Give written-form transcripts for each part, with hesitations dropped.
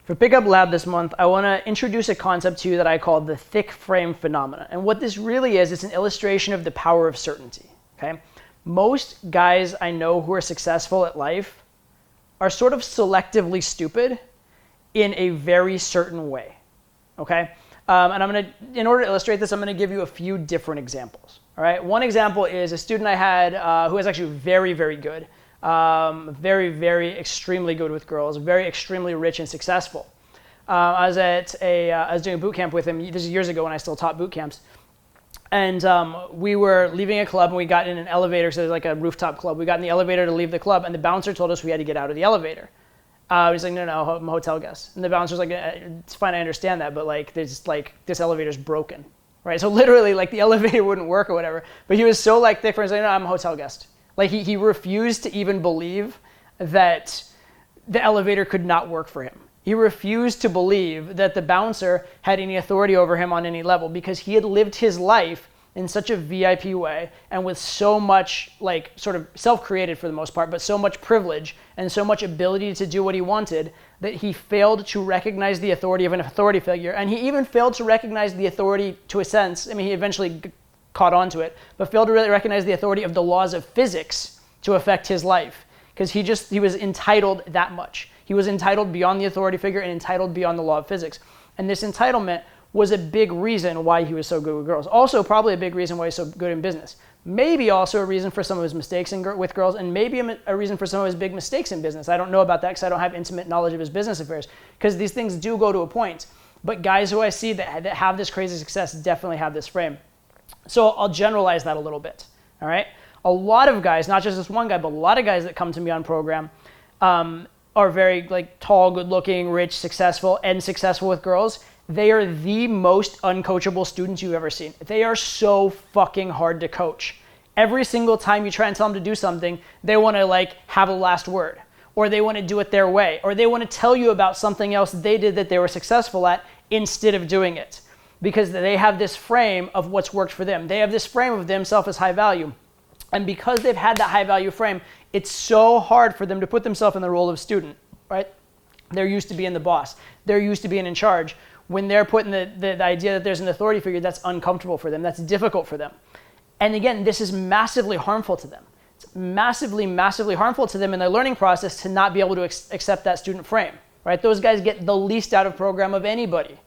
For Pickup Lab this month, I want to introduce a concept to you that I call the thick frame phenomena. And what this really is, it's an illustration of the power of certainty, okay? Most guys I know who are successful at life are sort of selectively stupid in a very certain way, okay? And in order to illustrate this, I'm gonna give you a few different examples, all right? One example is a student I had who was actually very, very good. Very, very extremely good with girls, very extremely rich and successful. I was doing a boot camp with him. This is years ago when I still taught boot camps. And we were leaving a club and we got in an elevator. So there's like a rooftop club. We got in the elevator to leave the club and the bouncer told us we had to get out of the elevator. He's like, no, I'm a hotel guest. And the bouncer's like, it's fine, I understand that, but this elevator's broken, right? So literally like the elevator wouldn't work or whatever. But he was so like thick, he's like, no, I'm a hotel guest. Like he refused to even believe that the elevator could not work for him. He refused to believe that the bouncer had any authority over him on any level because he had lived his life in such a VIP way and with so much like sort of self-created for the most part, but so much privilege and so much ability to do what he wanted that he failed to recognize the authority of an authority figure. And he even failed to recognize the authority to a sense. I mean, he eventually caught on to it, but failed to really recognize the authority of the laws of physics to affect his life because he was entitled that much. He was entitled beyond the authority figure and entitled beyond the law of physics. And this entitlement was a big reason why he was so good with girls. Also probably a big reason why he's so good in business. Maybe also a reason for some of his mistakes with girls and maybe a reason for some of his big mistakes in business. I don't know about that because I don't have intimate knowledge of his business affairs because these things do go to a point. But guys who I see that have this crazy success definitely have this frame. So I'll generalize that a little bit, all right? A lot of guys, not just this one guy, but a lot of guys that come to me on program are very like tall, good-looking, rich, successful, and successful with girls. They are the most uncoachable students you've ever seen. They are so fucking hard to coach. Every single time you try and tell them to do something, they want to like have a last word, or they want to do it their way, or they want to tell you about something else they did that they were successful at instead of doing it. Because they have this frame of what's worked for them. They have this frame of themselves as high value. And because they've had that high value frame, it's so hard for them to put themselves in the role of student, right? They're used to being the boss. They're used to being in charge. When they're put in the idea that there's an authority figure, that's uncomfortable for them. That's difficult for them. And again, this is massively harmful to them. It's massively, massively harmful to them in their learning process to not be able to accept that student frame, right? Those guys get the least out of program of anybody,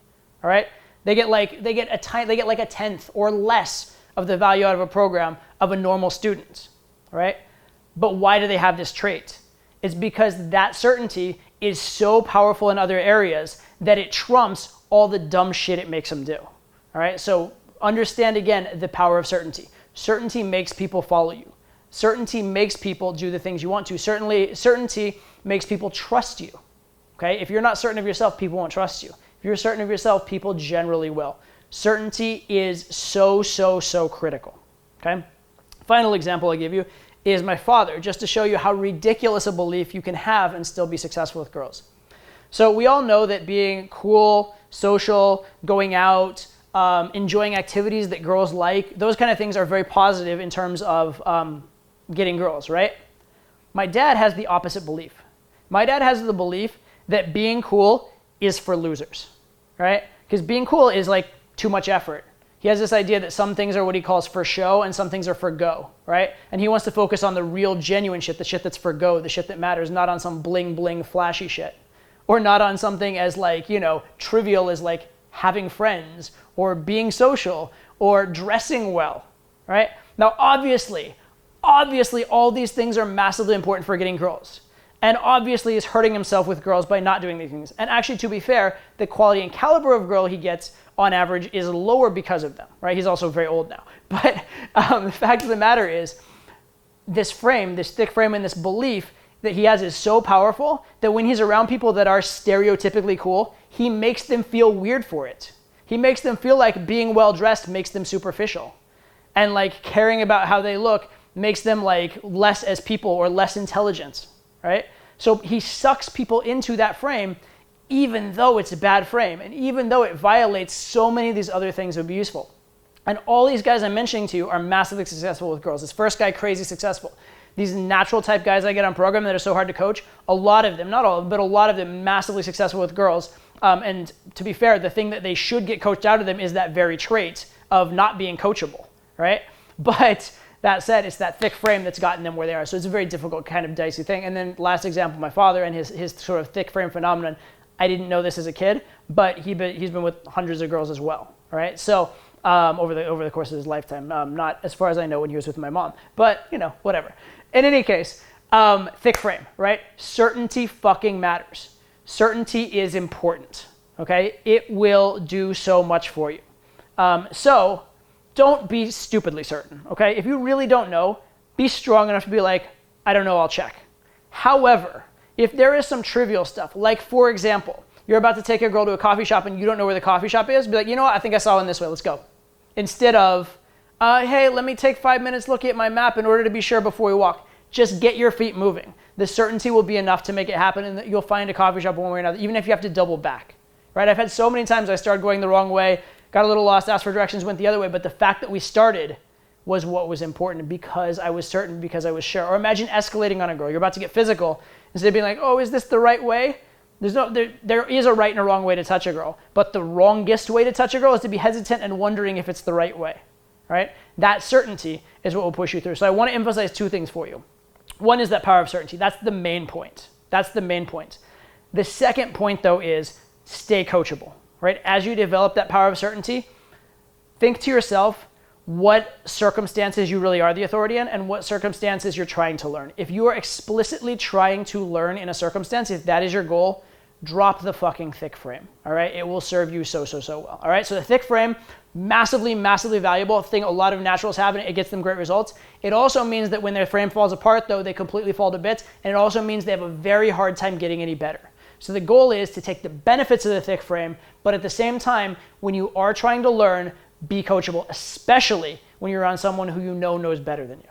all right? They get like a tenth or less of the value out of a program of a normal student, right? But why do they have this trait? It's because that certainty is so powerful in other areas that it trumps all the dumb shit it makes them do, all right? So understand again the power of certainty. Certainty makes people follow you. Certainty makes people do the things you want to. Certainty makes people trust you, okay? If you're not certain of yourself, people won't trust you. If you're certain of yourself, people generally will. Certainty is so, so, so critical, okay? Final example I give you is my father, just to show you how ridiculous a belief you can have and still be successful with girls. So we all know that being cool, social, going out, enjoying activities that girls like, those kind of things are very positive in terms of getting girls, right? My dad has the opposite belief. My dad has the belief that being cool is for losers, right? Because being cool is like too much effort. He has this idea that some things are what he calls for show and some things are for go, right? And he wants to focus on the real genuine shit, the shit that's for go, the shit that matters, not on some bling bling flashy shit. Or not on something as like, trivial as like having friends or being social or dressing well, right? Now, obviously, all these things are massively important for getting girls. And obviously he's hurting himself with girls by not doing these things. And actually, to be fair, the quality and caliber of girl he gets on average is lower because of them, right? He's also very old now. But the fact of the matter is this frame, this thick frame and this belief that he has is so powerful that when he's around people that are stereotypically cool, he makes them feel weird for it. He makes them feel like being well-dressed makes them superficial. And like caring about how they look makes them like less as people or less intelligent, right? So he sucks people into that frame even though it's a bad frame and even though it violates so many of these other things that would be useful. And all these guys I'm mentioning to you are massively successful with girls. This first guy, crazy successful. these natural type guys I get on program that are so hard to coach, a lot of them, not all of them, but a lot of them massively successful with girls. And to be fair, the thing that they should get coached out of them is that very trait of not being coachable, right? But that said, it's that thick frame that's gotten them where they are. So it's a very difficult kind of dicey thing. And then last example, my father and his sort of thick frame phenomenon. I didn't know this as a kid, but he's been with hundreds of girls as well, right? So over the course of his lifetime, not as far as I know when he was with my mom, but whatever. In any case, thick frame, right? Certainty fucking matters. Certainty is important, okay? It will do so much for you. So don't be stupidly certain, okay? If you really don't know, be strong enough to be like, I don't know, I'll check. However, if there is some trivial stuff, like for example, you're about to take a girl to a coffee shop and you don't know where the coffee shop is, be like, you know what, I think I saw one this way, let's go. Instead of, hey, let me take 5 minutes looking at my map in order to be sure before we walk. Just get your feet moving. The certainty will be enough to make it happen, and you'll find a coffee shop one way or another, even if you have to double back, right? I've had so many times I started going the wrong way, got a little lost, asked for directions, went the other way, but the fact that we started was what was important because I was certain, because I was sure. Or imagine escalating on a girl. You're about to get physical. Instead of being like, oh, is this the right way? There is a right and a wrong way to touch a girl, but the wrongest way to touch a girl is to be hesitant and wondering if it's the right way, right? That certainty is what will push you through. So I want to emphasize two things for you. One is that power of certainty. That's the main point. That's the main point. The second point, though, is stay coachable, right? As you develop that power of certainty, think to yourself what circumstances you really are the authority in and what circumstances you're trying to learn. If you are explicitly trying to learn in a circumstance, if that is your goal, drop the fucking thick frame, all right? It will serve you so well, all right? So the thick frame, massively valuable thing a lot of naturals have, and it gets them great results. It also means that when their frame falls apart, though, they completely fall to bits, and it also means they have a very hard time getting any better. So the goal is to take the benefits of the thick frame, but at the same time, when you are trying to learn, be coachable, especially when you're on someone who you know knows better than you.